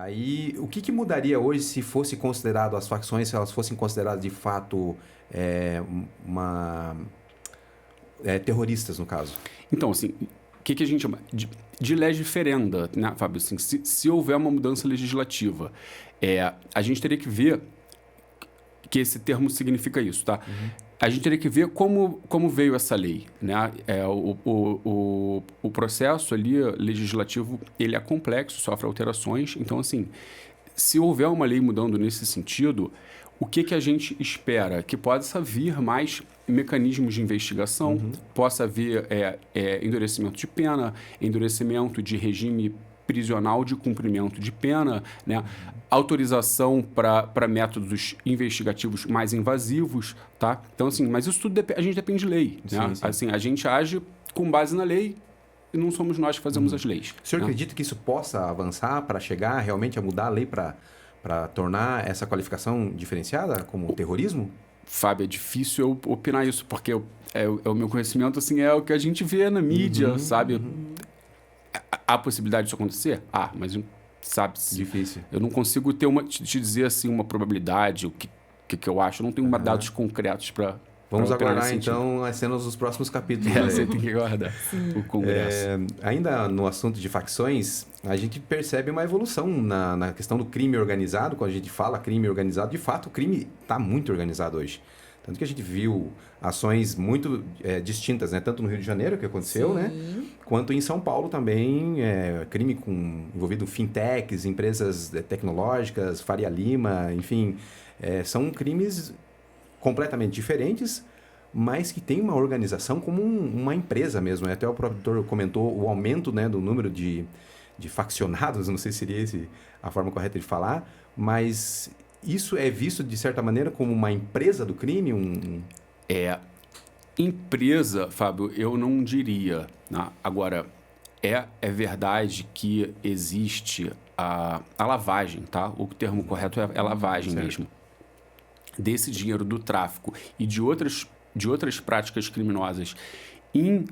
Aí, o que mudaria hoje se fosse considerado as facções, se elas fossem consideradas de fato uma terroristas, no caso? Então, assim, o que a gente chama de legiferenda, né, Fábio? Assim, se houver uma mudança legislativa, a gente teria que ver que esse termo significa isso, tá? Uhum. A gente teria que ver como veio essa lei, né? O processo ali legislativo, ele é complexo, sofre alterações. Então, assim, se houver uma lei mudando nesse sentido, o que a gente espera? Que possa vir mais mecanismos de investigação, possa haver endurecimento de pena, endurecimento de regime prisional de cumprimento de pena, né? Autorização para métodos investigativos mais invasivos, tá? Então, assim, mas isso tudo a gente depende de lei, né? Sim. Assim, a gente age com base na lei e não somos nós que fazemos as leis. O senhor acredita que isso possa avançar para chegar realmente a mudar a lei para tornar essa qualificação diferenciada como terrorismo? Fábio, é difícil eu opinar isso, porque o meu conhecimento, assim, é o que a gente vê na mídia, sabe? Há possibilidade disso acontecer? Mas sabe? Difícil. Eu não consigo te dizer, assim, uma probabilidade, o que eu acho. Eu não tenho dados concretos para... Vamos aguardar, então, as cenas dos próximos capítulos. Você tem que aguardar o Congresso. Ainda no assunto de facções, a gente percebe uma evolução na questão do crime organizado. Quando a gente fala crime organizado, de fato, o crime está muito organizado hoje. Tanto que a gente viu ações muito distintas, né? Tanto no Rio de Janeiro, que aconteceu, né? Quanto em São Paulo também, crime envolvido fintechs, empresas tecnológicas, Faria Lima, enfim. São crimes completamente diferentes, mas que tem uma organização como uma empresa mesmo. Até o produtor comentou o aumento, né, do número de faccionados, não sei se seria a forma correta de falar, mas isso é visto, de certa maneira, como uma empresa do crime? Empresa, Fábio, eu não diria. Né? Agora, é verdade que existe a lavagem, tá? O termo correto é lavagem mesmo. Desse dinheiro do tráfico e de outras práticas criminosas em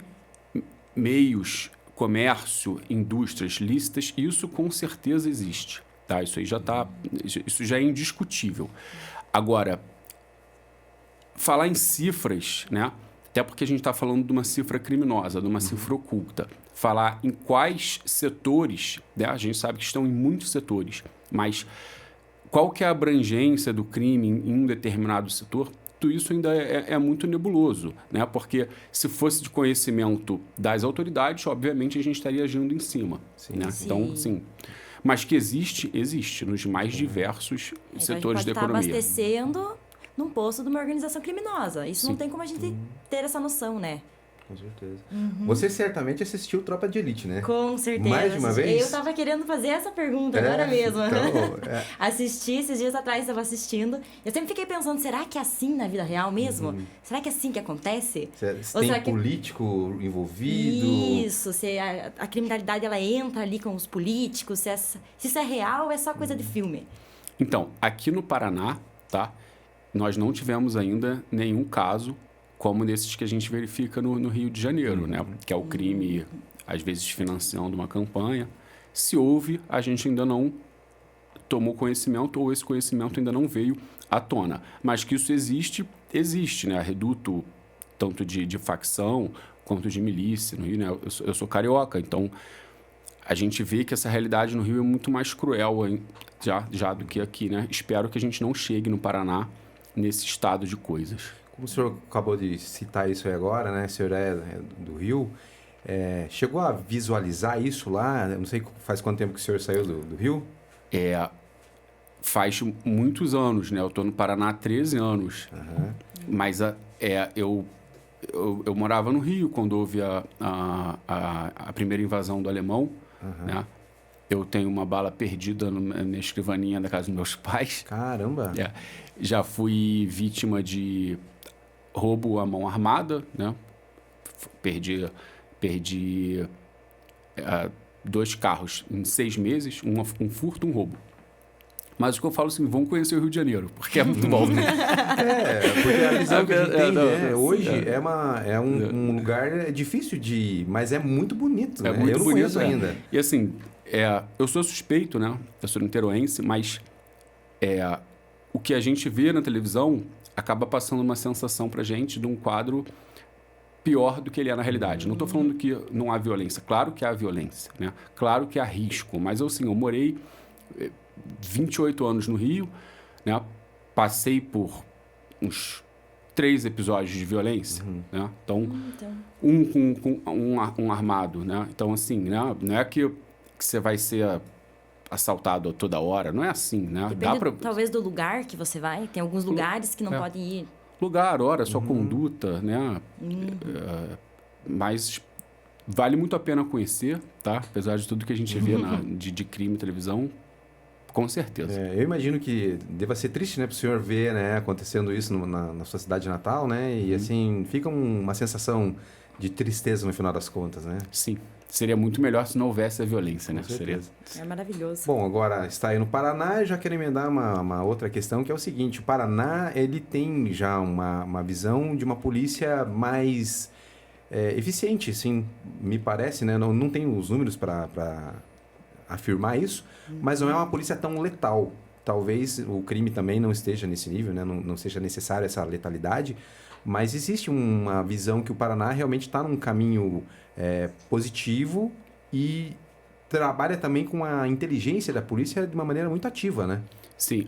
meios, comércio, indústrias lícitas, isso com certeza existe. Tá? Isso aí isso já é indiscutível. Agora, falar em cifras, né? Até porque a gente está falando de uma cifra criminosa, de uma cifra oculta. Falar em quais setores, né? A gente sabe que estão em muitos setores, mas qual que é a abrangência do crime em um determinado setor? Tudo isso ainda é muito nebuloso, né? Porque se fosse de conhecimento das autoridades, obviamente a gente estaria agindo em cima. Né? Então, sim. Mas que existe nos mais diversos setores da economia. A gente pode estar abastecendo num posto de uma organização criminosa. Isso não tem como a gente ter essa noção, né? Com certeza. Você certamente assistiu Tropa de Elite, né? Com certeza. Mais de uma vez? Eu tava querendo fazer essa pergunta agora mesmo. Então, Assisti, esses dias atrás estava assistindo. Eu sempre fiquei pensando, será que é assim na vida real mesmo? Será que é assim que acontece? Se tem político envolvido? Isso, se a criminalidade ela entra ali com os políticos, se isso é real ou é só coisa de filme? Então, aqui no Paraná, tá? Nós não tivemos ainda nenhum caso como desses que a gente verifica no Rio de Janeiro, né? Que é o crime, às vezes, financiando uma campanha. Se houve, a gente ainda não tomou conhecimento ou esse conhecimento ainda não veio à tona. Mas que isso existe, né? Reduto tanto de facção quanto de milícia no Rio, né? Eu sou carioca, então a gente vê que essa realidade no Rio é muito mais cruel já do que aqui, né? Espero que a gente não chegue no Paraná nesse estado de coisas. Como o senhor acabou de citar isso aí agora, né? O senhor é do Rio. Chegou a visualizar isso lá? Eu não sei faz quanto tempo que o senhor saiu do Rio? Faz muitos anos, né? Eu estou no Paraná há 13 anos. Mas eu morava no Rio quando houve a primeira invasão do alemão. Né? Eu tenho uma bala perdida na escrivaninha da casa dos meus pais. Caramba! Já fui vítima de roubo à mão armada, né? Perdi 2 carros em 6 meses, um furto, um roubo. Mas o que eu falo assim, vão conhecer o Rio de Janeiro, porque é muito bom. Porque a visão que a gente tem, né? Hoje é um lugar difícil de ir, mas é muito bonito, né? Muito eu não bonito, conheço ainda. E assim, eu sou suspeito, né? Eu sou niteroense, mas o que a gente vê na televisão acaba passando uma sensação pra gente de um quadro pior do que ele é na realidade. Não estou falando que não há violência. Claro que há violência, né? Claro que há risco. Mas eu morei 28 anos no Rio, né? Passei por uns 3 episódios de violência, né? Então, um com um armado, né? Então, assim, né? Não é que você vai ser assaltado toda hora. Não é assim, né? Depende, talvez, do lugar que você vai. Tem alguns lugares que não podem ir. Lugar, hora, sua conduta, né? Mas vale muito a pena conhecer, tá? Apesar de tudo que a gente vê de crime e televisão, com certeza. Eu imagino que deva ser triste, né, para o senhor ver, né, acontecendo isso na sua cidade natal, né? E assim, fica uma sensação de tristeza no final das contas, né? Sim. Seria muito melhor se não houvesse a violência, né? Com certeza. É maravilhoso. Bom, agora está aí no Paraná, eu já quero emendar uma outra questão, que é o seguinte: o Paraná, ele tem já uma visão de uma polícia mais eficiente, assim, me parece, né? Não tenho os números para afirmar isso, mas não é uma polícia tão letal. Talvez o crime também não esteja nesse nível, né? Não seja necessária essa letalidade, mas existe uma visão que o Paraná realmente está num caminho positivo e trabalha também com a inteligência da polícia de uma maneira muito ativa, né? Sim,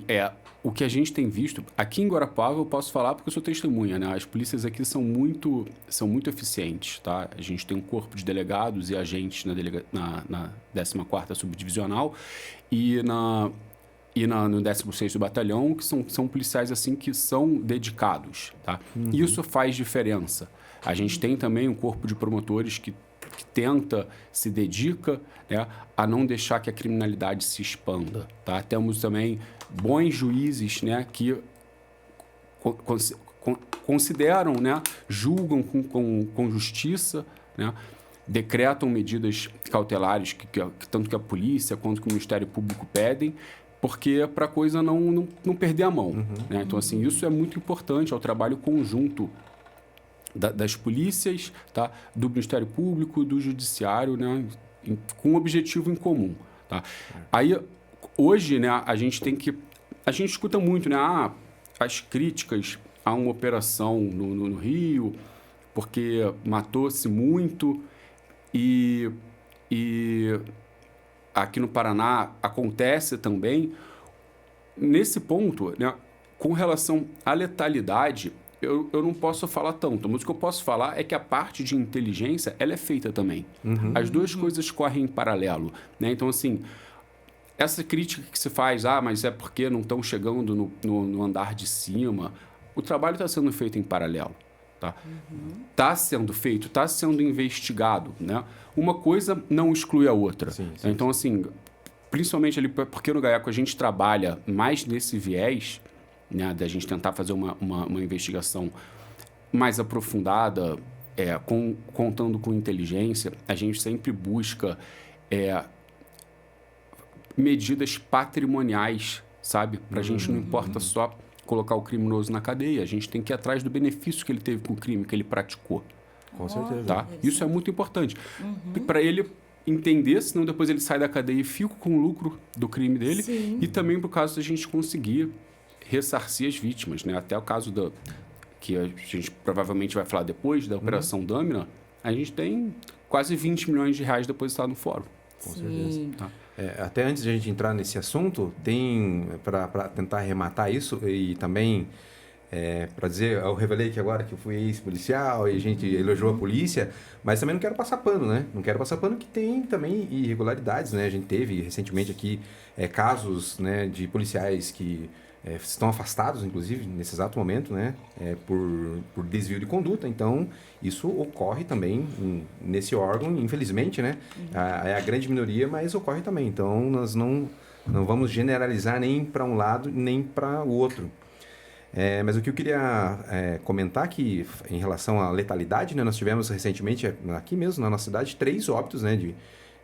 o que a gente tem visto... Aqui em Guarapuava eu posso falar porque eu sou testemunha, né? As polícias aqui são muito eficientes, tá? A gente tem um corpo de delegados e agentes na 14ª Subdivisional e no 16º Batalhão, que são policiais assim que são dedicados, tá? Isso faz diferença. A gente tem também um corpo de promotores que tenta, se dedica, né, a não deixar que a criminalidade se expanda, tá? Temos também bons juízes, né, que consideram, né, julgam com justiça, né, decretam medidas cautelares que tanto que a polícia quanto que o Ministério Público pedem, porque para a coisa não perder a mão. Né? Então, assim, isso é muito importante ao trabalho conjunto das polícias, tá? Do Ministério Público, do Judiciário, né? Com um objetivo em comum. Tá? Aí, hoje, né, a gente escuta muito, né, as críticas a uma operação no Rio, porque matou-se muito e aqui no Paraná acontece também. Nesse ponto, né, com relação à letalidade, eu não posso falar tanto, mas o que eu posso falar é que a parte de inteligência ela é feita também. As duas coisas correm em paralelo. Né? Então, assim, essa crítica que se faz, mas é porque não estão chegando no andar de cima, o trabalho está sendo feito em paralelo. Está sendo feito, está sendo investigado. Né? Uma coisa não exclui a outra. Sim, então, assim, principalmente ali, porque no GAECO a gente trabalha mais nesse viés, né, da gente tentar fazer uma investigação mais aprofundada, contando com inteligência, a gente sempre busca medidas patrimoniais, sabe? Para a gente não importa só colocar o criminoso na cadeia, a gente tem que ir atrás do benefício que ele teve com o crime que ele praticou. Com certeza. Tá? Isso é muito importante. Para ele entender, senão depois ele sai da cadeia e fica com o lucro do crime dele. Sim. E também por causa da gente conseguir ressarcir as vítimas. Né? Até o caso que a gente provavelmente vai falar depois, da Operação Dâmina, a gente tem quase 20 milhões de reais depositados no fórum. Com certeza. Tá? Até antes de a gente entrar nesse assunto, tem, para tentar arrematar isso, e também, para dizer, eu revelei que agora que eu fui ex-policial e a gente elogiou a polícia, mas também não quero passar pano, né? Não quero passar pano que tem também irregularidades, né? A gente teve recentemente aqui casos, né, de policiais que estão afastados, inclusive, nesse exato momento, né? Por desvio de conduta. Então, isso ocorre também nesse órgão, infelizmente, né? É a grande minoria, mas ocorre também. Então, nós não vamos generalizar nem para um lado, nem para o outro. Mas o que eu queria comentar aqui, em relação à letalidade, né? Nós tivemos recentemente, aqui mesmo, na nossa cidade, 3 óbitos, né?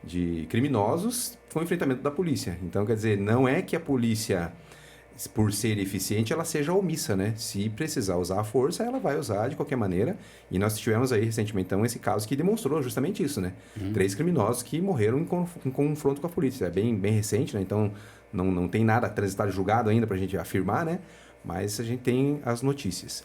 De criminosos com enfrentamento da polícia. Então, quer dizer, não é que a polícia por ser eficiente, ela seja omissa, né? Se precisar usar a força, ela vai usar de qualquer maneira. E nós tivemos aí recentemente, então, esse caso que demonstrou justamente isso, né? 3 criminosos que morreram em confronto com a polícia. É bem recente, né? Então, não tem nada transitado julgado ainda para a gente afirmar, né? Mas a gente tem as notícias.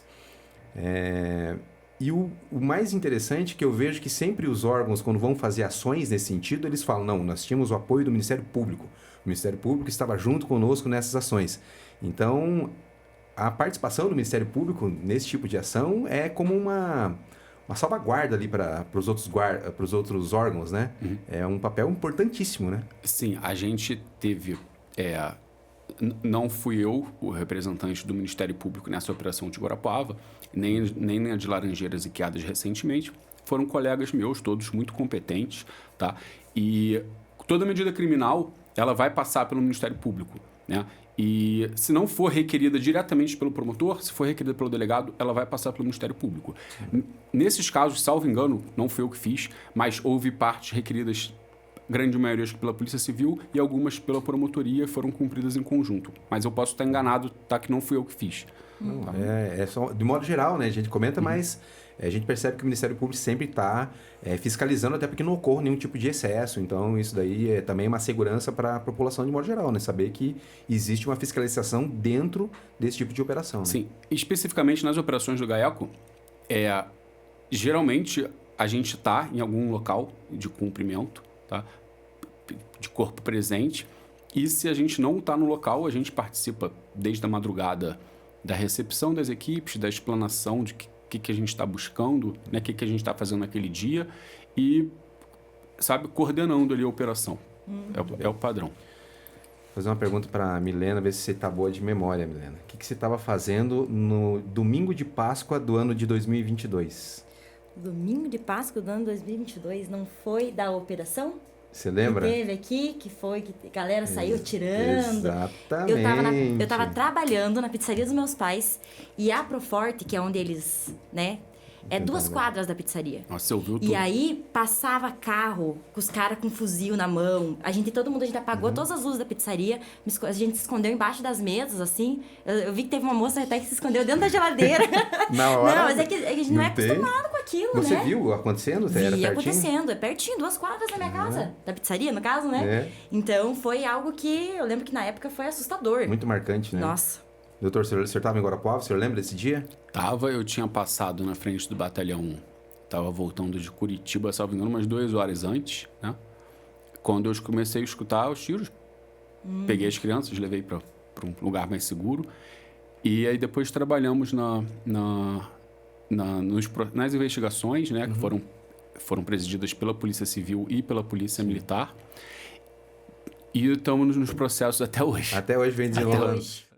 E o mais interessante é que eu vejo que sempre os órgãos, quando vão fazer ações nesse sentido, eles falam, não, nós tínhamos o apoio do Ministério Público. O Ministério Público estava junto conosco nessas ações. Então, a participação do Ministério Público nesse tipo de ação é como uma salvaguarda ali para os outros órgãos, né? É um papel importantíssimo, né? Sim, a gente teve... não fui eu o representante do Ministério Público nessa operação de Guarapuava, nem na de Laranjeiras e Queadas recentemente. Foram colegas meus, todos muito competentes, tá? E toda medida criminal, ela vai passar pelo Ministério Público, né? E se não for requerida diretamente pelo promotor, se for requerida pelo delegado, ela vai passar pelo Ministério Público. Nesses casos, salvo engano, não foi eu que fiz, mas houve partes requeridas, grande maioria pela Polícia Civil e algumas pela promotoria foram cumpridas em conjunto. Mas eu posso estar enganado, tá? Que não fui eu que fiz. Tá? Só, de modo geral, né? A gente comenta, mas a gente percebe que o Ministério Público sempre está fiscalizando, até porque não ocorre nenhum tipo de excesso. Então, isso daí é também uma segurança para a população de modo geral, né? Saber que existe uma fiscalização dentro desse tipo de operação. Né? Sim. Especificamente nas operações do GAECO, geralmente a gente está em algum local de cumprimento, tá? De corpo presente, e se a gente não está no local, a gente participa desde a madrugada da recepção das equipes, da explanação de que a gente está buscando, né? O que a gente está fazendo naquele dia e, sabe, coordenando ali a operação. É o padrão. Vou fazer uma pergunta para a Milena, ver se você está boa de memória, Milena. O que você estava fazendo no domingo de Páscoa do ano de 2022? Domingo de Páscoa do ano 2022 não foi da operação? Você lembra? Que teve aqui, que a galera saiu tirando. Exatamente. Eu tava trabalhando na pizzaria dos meus pais e a Proforte, que é onde eles, né? É 2 quadras da pizzaria. Nossa, você ouviu tudo. E aí passava carro com os caras com fuzil na mão. Todo mundo apagou todas as luzes da pizzaria. A gente se escondeu embaixo das mesas, assim. Eu vi que teve uma moça até que se escondeu dentro da geladeira. Na hora. Não, mas é que a gente não é acostumado com aquilo, Você né? Você viu acontecendo? Vi acontecendo. É pertinho, 2 quadras da minha casa. Da pizzaria, no caso, né? Então, foi algo que eu lembro que na época foi assustador. Muito marcante, né? Nossa. Doutor, o senhor estava em Guarapuava? O senhor lembra desse dia? Eu tinha passado na frente do batalhão 1. Tava voltando de Curitiba, salvo engano, umas 2 horas antes, né? Quando eu comecei a escutar os tiros, peguei as crianças, levei para um lugar mais seguro. E aí depois trabalhamos nas investigações, né? Que foram presididas pela Polícia Civil e pela Polícia Militar. E estamos nos processos até hoje. Até hoje vem desenrolando.